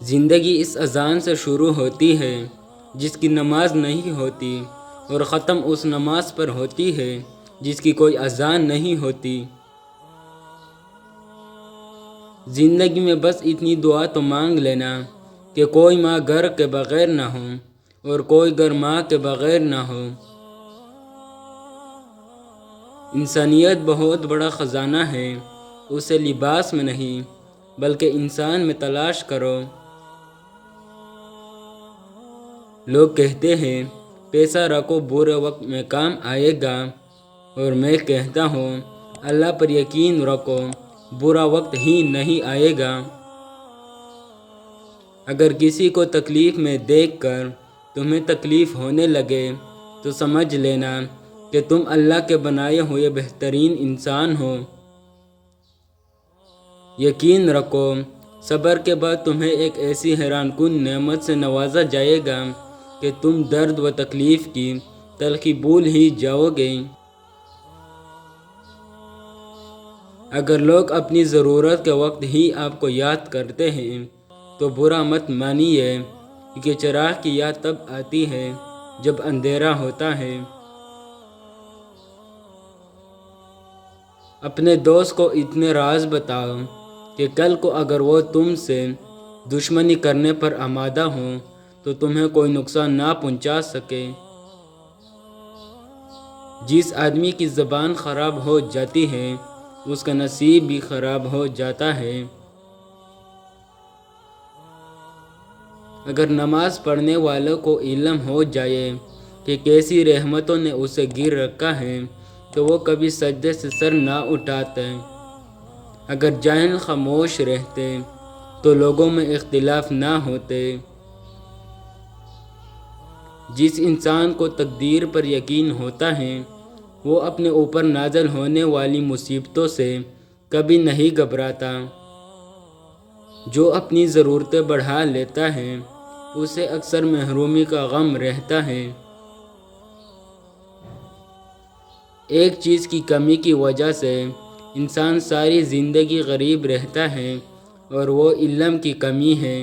زندگی اس اذان سے شروع ہوتی ہے جس کی نماز نہیں ہوتی، اور ختم اس نماز پر ہوتی ہے جس کی کوئی اذان نہیں ہوتی۔ زندگی میں بس اتنی دعا تو مانگ لینا کہ کوئی ماں گھر کے بغیر نہ ہو اور کوئی گھر ماں کے بغیر نہ ہو۔ انسانیت بہت بڑا خزانہ ہے، اسے لباس میں نہیں بلکہ انسان میں تلاش کرو۔ لوگ کہتے ہیں پیسہ رکھو برے وقت میں کام آئے گا، اور میں کہتا ہوں اللہ پر یقین رکھو برا وقت ہی نہیں آئے گا۔ اگر کسی کو تکلیف میں دیکھ کر تمہیں تکلیف ہونے لگے تو سمجھ لینا کہ تم اللہ کے بنائے ہوئے بہترین انسان ہو۔ یقین رکھو صبر کے بعد تمہیں ایک ایسی حیران کن نعمت سے نوازا جائے گا کہ تم درد و تکلیف کی تلخی بھول ہی جاؤ گے۔ اگر لوگ اپنی ضرورت کے وقت ہی آپ کو یاد کرتے ہیں تو برا مت مانیے، کیونکہ چراغ کی یاد تب آتی ہے جب اندھیرا ہوتا ہے۔ اپنے دوست کو اتنے راز بتاؤ کہ کل کو اگر وہ تم سے دشمنی کرنے پر آمادہ ہوں تو تمہیں کوئی نقصان نہ پہنچا سکے۔ جس آدمی کی زبان خراب ہو جاتی ہے اس کا نصیب بھی خراب ہو جاتا ہے۔ اگر نماز پڑھنے والوں کو علم ہو جائے کہ کیسی رحمتوں نے اسے گر رکھا ہے تو وہ کبھی سجدے سے سر نہ اٹھاتے۔ اگر جاہل خاموش رہتے تو لوگوں میں اختلاف نہ ہوتے۔ جس انسان کو تقدیر پر یقین ہوتا ہے وہ اپنے اوپر نازل ہونے والی مصیبتوں سے کبھی نہیں گھبراتا۔ جو اپنی ضرورتیں بڑھا لیتا ہے اسے اکثر محرومی کا غم رہتا ہے۔ ایک چیز کی کمی کی وجہ سے انسان ساری زندگی غریب رہتا ہے اور وہ علم کی کمی ہے۔